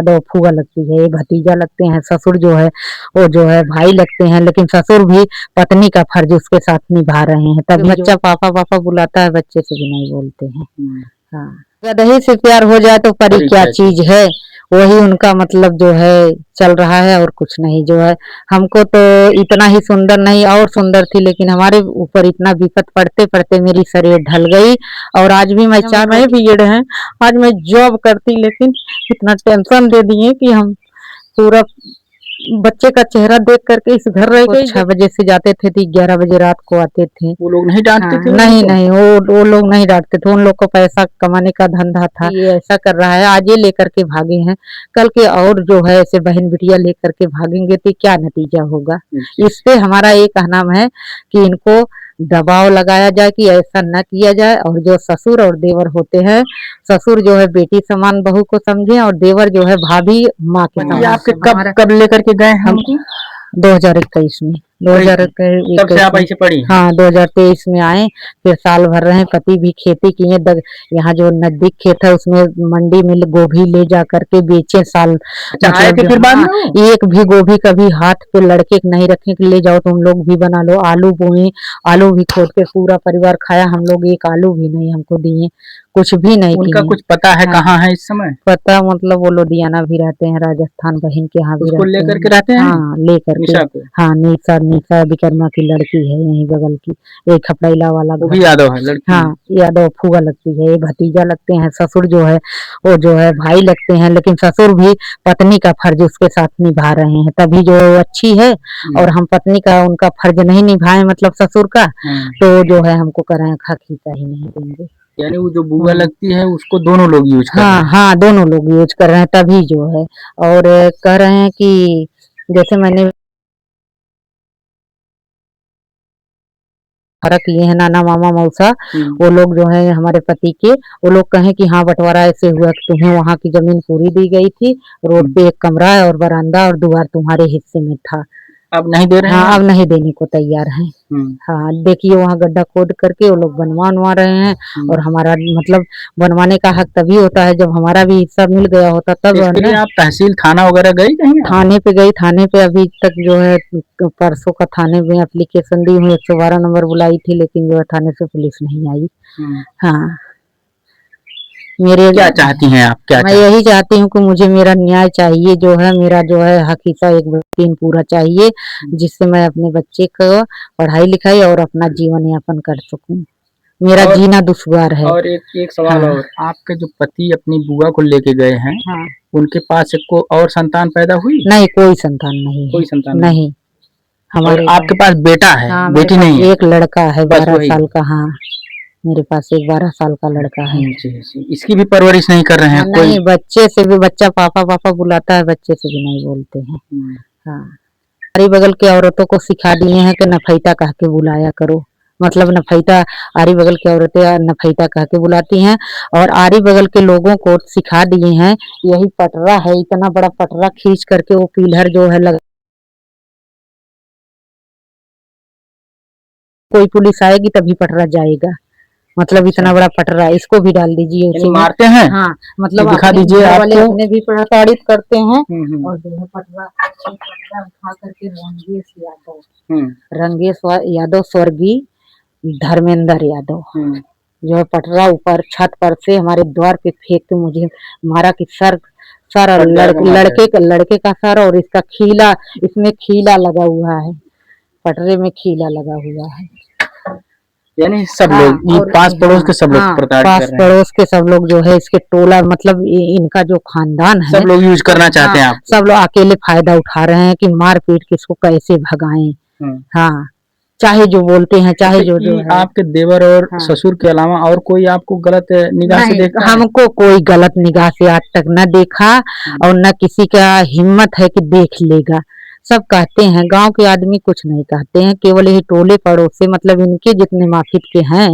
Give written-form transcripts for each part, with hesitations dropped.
दो फूआ लगती है, ये भतीजा लगते हैं, ससुर जो है वो जो है भाई लगते हैं, लेकिन ससुर भी पत्नी का फर्ज उसके साथ निभा रहे हैं। तभी बच्चा पापा पापा बुलाता है, बच्चे से भी नहीं बोलते हैं। हाँ, गदहे से प्यार हो जाए तो परी क्या चीज है, वही उनका मतलब जो है चल रहा है और कुछ नहीं। जो है हमको तो इतना ही सुंदर नहीं और सुंदर थी, लेकिन हमारे ऊपर इतना विपत पड़ते पड़ते मेरी शरीर ढल गई। और आज भी मैं चार नए बीएड हैं, आज मैं जॉब करती, लेकिन इतना टेंशन दे दिए कि हम पूरा बच्चे का चेहरा देख करके इस घर रह गए। 6 बजे से जाते थे तो 11 बजे रात को आते थे। वो लोग नहीं डांटते थे? नहीं नहीं, वो लोग नहीं डांटते थे, उन लोग को पैसा कमाने का धंधा था। ये ऐसा कर रहा है, आज ये लेकर के भागे हैं, कल के और जो है ऐसे बहन बिटिया लेकर के भागेंगे तो क्या नतीजा होगा। इस पे हमारा ये कहना है कि इनको दबाव लगाया जाए कि ऐसा न किया जाए। और जो ससुर और देवर होते हैं, ससुर जो है बेटी समान बहू को समझे और देवर जो है भाभी माँ के समान। आपके कब लेकर के गए हम 2021 में। 2021 से आप ऐसे पड़ी? हाँ, 2023 में आए, फिर साल भर रहे। पति भी खेती किए, यहाँ जो नजदीक खेत है उसमें मंडी में गोभी ले जा करके बेचे साल। मतलब फिर बाद में एक भी गोभी कभी हाथ पे लड़के नहीं रखे कि ले जाओ तुम लोग भी बना लो। आलू बोए, आलू भी खोद के पूरा परिवार खाया, हम लोग एक आलू भी नहीं हमको दिए, कुछ भी नहीं। उनका कुछ पता है कहाँ है इस समय? पता मतलब वो लुधियाना भी रहते हैं, राजस्थान बहन के यहाँ भी लेकर के रहते हैं। हाँ, लेकर के। हाँ, निशा विकर्मा की लड़की है यहीं बगल की, एक खपड़ैला वाला वो भी यादव है लड़की? हाँ, यादव फूआ लगती है, ये भतीजा लगते हैं। ससुर जो है वो जो है भाई लगते हैं, लेकिन ससुर भी पत्नी का फर्ज उसके साथ निभा रहे हैं, तभी जो है वो अच्छी है। और हम पत्नी का उनका फर्ज नहीं निभाए, मतलब ससुर का, तो जो है हमको कराए खा खींचा ही नहीं देंगे। यानी वो जो बुआ लगती है उसको दोनों लोग यूज कर रहे हैं? हाँ, दोनों लोग यूज कर रहे हैं, तभी जो है। और कह रहे हैं कि जैसे मैंने फर्क ये है, नाना मामा मौसा वो लोग जो है हमारे पति के, वो लोग कहें कि हाँ बंटवारा ऐसे हुआ कि तुम्हें वहाँ की जमीन पूरी दी गई थी, रोड पे एक कमरा है और बरामदा और द्वार तुम्हारे हिस्से में था, अब नहीं दे रहे हैं? हाँ, अब नहीं देने को तैयार हैं। हाँ, देखिए वहाँ गड्ढा खोद करके वो लोग बनवा रहे हैं। और हमारा मतलब बनवाने का हक तभी होता है जब हमारा भी हिस्सा मिल गया होता तब। इसके लिए आप तहसील थाना वगैरह गई कहीं? थाने पे गई, थाने पे अभी तक जो है परसों का थाने में एप्लीकेशन दी हूँ, 112 नंबर बुलाई थी, लेकिन जो है थाने से पुलिस नहीं आई। हाँ, मेरे क्या चाहती हैं आप? क्या मैं यही चाहती हूँ कि मुझे मेरा न्याय चाहिए, जो है मेरा जो है हक हिस्सा 1/3 पूरा चाहिए, जिससे मैं अपने बच्चे को पढ़ाई लिखाई और अपना जीवन यापन कर सकूं। मेरा जीना दुश्वार है। और एक सवाल और, आपके जो पति अपनी बुआ को लेके गए हैं, उनके पास को और संतान पैदा हुई? नहीं, कोई संतान नहीं, कोई संतान नहीं। हमारे आपके पास बेटा है? बेटी नहीं है? एक लड़का है 12 साल का। हाँ, मेरे पास एक 12 साल का लड़का है। इसकी भी परवरिश नहीं कर रहे हैं? नहीं, बच्चे से भी, बच्चा पापा पापा बुलाता है, बच्चे से भी नहीं बोलते हैं। हाँ, हमारी बगल के औरतों को सिखा दिए हैं कि नफैता कह के बुलाया करो, मतलब नफैता, आरी बगल की औरतें नफैता कह के बुलाती हैं। और आरी बगल के लोगों को सिखा दिए हैं, यही पटरा है, इतना बड़ा पटरा खींच करके वो पिलर जो है लगा, कोई पुलिस आएगी तभी पटरा जाएगा, मतलब इतना बड़ा पटरा, इसको भी डाल दीजिए उसी में। मारते हैं? हाँ, मतलब दिखा दीजिए, वाले अपने भी प्रताड़ित करते हैं। और जो है पटरा उठा करके रंगेश यादव स्वर्गीय धर्मेंद्र यादव जो है पटरा ऊपर छत पर से हमारे द्वार पे फेंक के मुझे मारा कि सर लड़के का सर, और इसका खीला, इसमें खीला लगा हुआ है, पटरे में खीला लगा हुआ है। यानी सब लोग, ये पास पड़ोस के सब लोग प्रताड़ित कर रहे हैं? पास पड़ोस के सब लोग जो है इसके टोला, मतलब इनका जो खानदान है, सब लोग यूज करना चाहते हैं आप? सब लोग अकेले फायदा उठा रहे हैं कि मार पीट के इसको कैसे भगाएं। हाँ, चाहे जो बोलते हैं, चाहे जो है। आपके देवर और ससुर के अलावा और कोई आपको गलत निगाह से देखा है? हमको कोई गलत निगाह से आज तक न देखा, और न किसी का हिम्मत है कि देख लेगा। सब कहते हैं, गांव के आदमी कुछ नहीं कहते हैं, केवल यही टोले पड़ोस से, मतलब इनके जितने माफिक के हैं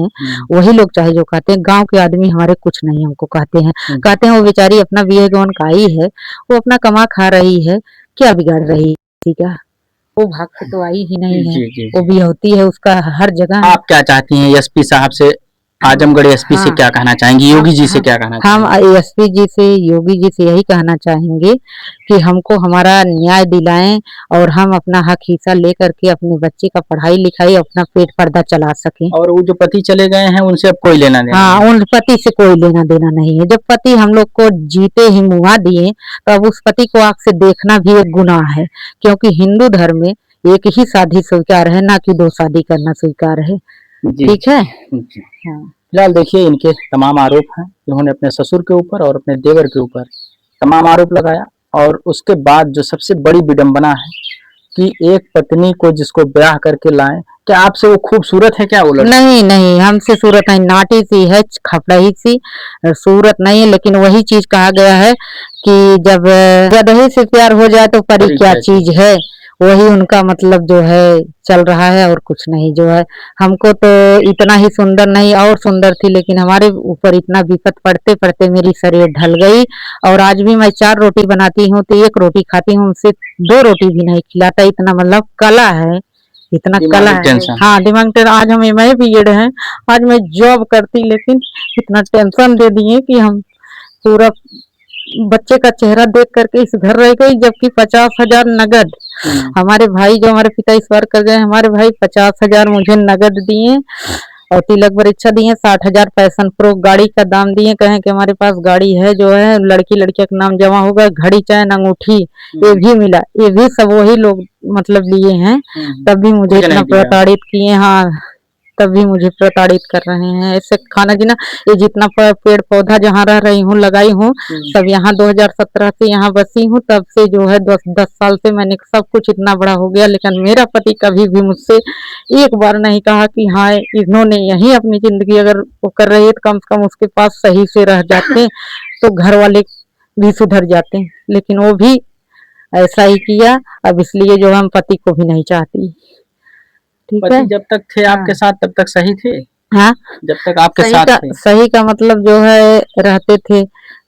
वही लोग चाहे जो कहते हैं। गांव के आदमी हमारे कुछ नहीं हमको कहते हैं। कहते हैं वो बेचारी अपना विवेकवान का आई है, वो अपना कमा खा रही है, क्या बिगाड़ रही है का, वो भाग के तो आई ही नहीं है, वो भी होती है उसका हर जगह। आप क्या चाहती हैं एसपी साहब से? आजमगढ़ एसपी से हाँ क्या कहना चाहेंगी, योगी जी से क्या कहना हम चाहेंगी? एसपी जी से, योगी जी से यही कहना चाहेंगे कि हमको हमारा न्याय दिलाएं और हम अपना हक हिस्सा लेकर के अपने बच्चे का पढ़ाई लिखाई, अपना पेट पर्दा चला सकें। और वो जो पति चले गए हैं उनसे अब कोई लेना देना हाँ, नहीं? उन पति से कोई लेना देना नहीं है। जब पति हम लोग को जीते ही मुआ दिए तो अब उस पति को आंख से देखना भी एक गुनाह है, क्योंकि हिंदू धर्म में एक ही शादी स्वीकार है, ना कि दो शादी करना स्वीकार है। जी ठीक है। जी। हाँ। फिलहाल देखिए, इनके तमाम आरोप हैं। इन्होंने अपने ससुर के ऊपर और अपने देवर के ऊपर तमाम आरोप लगाया, और उसके बाद जो सबसे बड़ी विडंबना है कि एक पत्नी को जिसको ब्याह करके लाएं, क्या आपसे वो खूबसूरत है क्या वो लड़की? नहीं नहीं, हमसे सूरत नहीं, नाटी सी है, खपड़ही सी, सूरत नहीं है। लेकिन वही चीज कहा गया है कि जब गधे से प्यार हो जाए तो परी परी क्या क्या चीज है। वही उनका मतलब जो है चल रहा है, और कुछ नहीं जो है। हमको तो इतना ही सुंदर नहीं, और सुंदर थी, लेकिन हमारे ऊपर इतना विपत पड़ते पड़ते मेरी शरीर ढल गई। और आज भी मैं 4 रोटी बनाती हूँ तो 1 रोटी खाती हूँ, उनसे 2 रोटी भी नहीं खिलाता। इतना मतलब कला है, इतना कला दिमागी है। टेंशन। हाँ, दिमाग टेंशन। आज हम एमए बीएड हैं, आज मैं जॉब करती, लेकिन इतना टेंशन दे दिए कि हम पूरा बच्चे का चेहरा देख करके इस घर रह गई, जबकि 50,000 नगद हमारे भाई, जो हमारे पिता इस बार कर गए, हमारे भाई 50,000 मुझे नगद दिए, और तिलक परीक्षा दिए, 60,000 पैशन प्रो गाड़ी का दाम दिए। कहें कि हमारे पास गाड़ी है, जो है लड़की लड़किया का नाम जमा होगा, घड़ी चैन अंगूठी ये भी मिला। ये भी सब वही लोग मतलब लिए हैं, तब भी मुझे मुझे इतना नहीं दिया। प्रताड़ित किए। हाँ, तब भी मुझे प्रताड़ित कर रहे हैं। ऐसे खाना जीना, ये जितना पेड़ पौधा जहाँ रह रही हूँ, लगाई हूँ, सब यहाँ 2017 से यहाँ बसी हूँ, तब से जो है 10 साल से मैंने सब कुछ इतना बड़ा हो गया। लेकिन मेरा पति कभी भी मुझसे एक बार नहीं कहा कि हाँ इन्होंने यही अपनी जिंदगी अगर वो कर रही है तो कम से कम उसके पास सही से रह जाते तो घर वाले भी सुधर जाते। लेकिन वो भी ऐसा ही किया। अब इसलिए जो हम पति को भी नहीं चाहती। ठीक है। पति जब तक थे आपके साथ तब तक सही थे? हाँ, जब तक आपके साथ थे? सही का मतलब जो है रहते थे,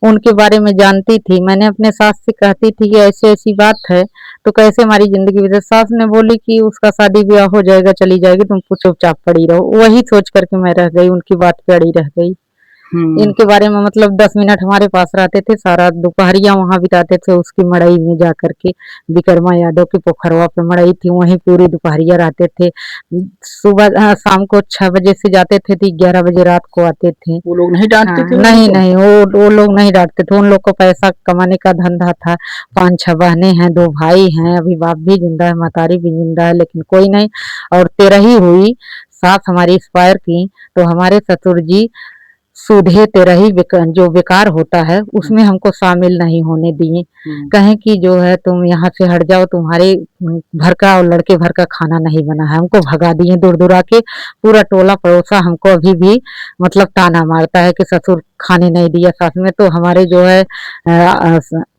उनके बारे में जानती थी। मैंने अपने सास से कहती थी कि ऐसी ऐसी बात है, तो कैसे हमारी जिंदगी बीते। सास ने बोली कि उसका शादी ब्याह हो जाएगा, चली जाएगी, तुम चुपचाप पड़ी रहो। वही सोच करके मैं रह गई, उनकी बात पे अड़ी रह गई। इनके बारे में मतलब 10 मिनट हमारे पास रहते थे, सारा दोपहरिया वहां बिताते थे उसकी मड़ई में जा करके। विक्रमा यादव की पोखरवा पे मड़ई थी, वहीं पूरी दोपहरिया रहते थे। सुबह शाम को 6 बजे से जाते थे तो 11 बजे रात को आते थे। वो लोग नहीं डांटते थे? नहीं नहीं, वो लोग नहीं डांटते थे। उन लोग को पैसा कमाने का धंधा था। 5-6 बहनें हैं, 2 भाई हैं, अभी बाप भी जिंदा है, महतारी भी जिंदा है, लेकिन कोई नहीं। और 13 ही हुई, सास हमारी एक्सपायर की, तो हमारे ससुर जी सूधे 13 ही जो बेकार होता है उसमें हमको शामिल नहीं होने दिए। कहें कि जो है तुम यहाँ से हट जाओ, तुम्हारे भर का और लड़के भर का खाना नहीं बना है। हमको भगा दिए दूर दूर आके। पूरा टोला पड़ोसा हमको अभी भी मतलब ताना मारता है कि ससुर खाने नहीं दिया सास में। तो हमारे जो है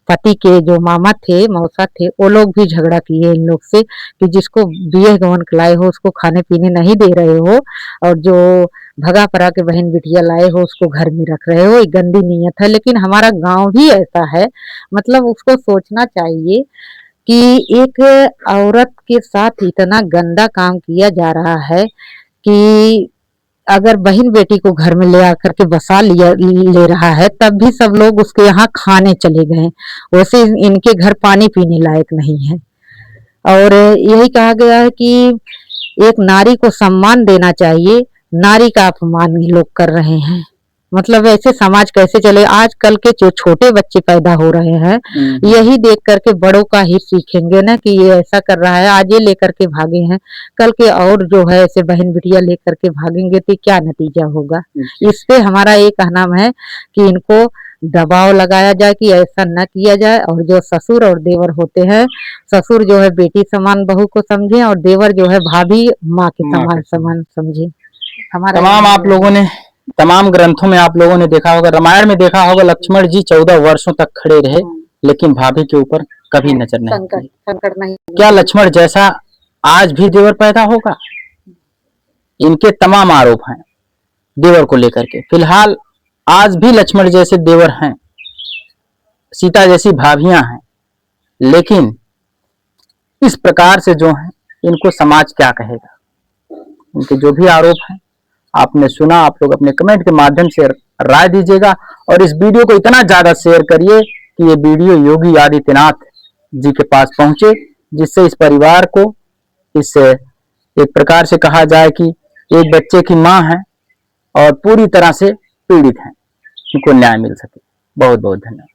पति के जो मामा थे, मौसा थे, वो लोग भी झगड़ा किए इन लोग से कि जिसको बिये गवन खिलाए हो उसको खाने पीने नहीं दे रहे हो, और जो भगा परा के बहन बिटिया लाए हो उसको घर में रख रहे हो। एक गंदी नीयत है। लेकिन हमारा गांव भी ऐसा है, मतलब उसको सोचना चाहिए कि एक औरत के साथ इतना गंदा काम किया जा रहा है कि अगर बहन बेटी को घर में ले आकर के बसा ले रहा है, तब भी सब लोग उसके यहाँ खाने चले गए। वैसे इनके घर पानी पीने लायक नहीं है। और यही कहा गया है कि एक नारी को सम्मान देना चाहिए, नारी का अपमान ये लोग कर रहे हैं। मतलब ऐसे समाज कैसे चले। आजकल के जो छोटे बच्चे पैदा हो रहे हैं, यही देख करके बड़ों का ही सीखेंगे ना कि ये ऐसा कर रहा है, आज ये लेकर के भागे हैं, कल के और जो है ऐसे बहन बिटिया लेकर के भागेंगे तो क्या नतीजा होगा। इस पे हमारा ये कहना है कि इनको दबाव लगाया जाए कि ऐसा न किया जाए। और जो ससुर और देवर होते हैं, ससुर जो है बेटी समान बहू को समझे, और देवर जो है भाभी माँ के समान समझे। हमारा तमाम आप लोगों ने, तमाम ग्रंथों में आप लोगों ने देखा होगा, रामायण में देखा होगा, लक्ष्मण जी 14 वर्षों तक खड़े रहे लेकिन भाभी के ऊपर कभी नजर नहीं की। संकट नहीं। क्या लक्ष्मण जैसा आज भी देवर पैदा होगा? इनके तमाम आरोप हैं देवर को लेकर के। फिलहाल आज भी लक्ष्मण जैसे देवर हैं, सीता जैसी भाभियां हैं, लेकिन इस प्रकार से जो है इनको समाज क्या कहेगा? इनके जो भी आरोप हैं आपने सुना, आप लोग अपने कमेंट के माध्यम से राय दीजिएगा और इस वीडियो को इतना ज्यादा शेयर करिए कि ये वीडियो योगी आदित्यनाथ जी के पास पहुंचे, जिससे इस परिवार को इस एक प्रकार से कहा जाए कि एक बच्चे की मां है और पूरी तरह से पीड़ित है, उनको न्याय मिल सके। बहुत बहुत धन्यवाद।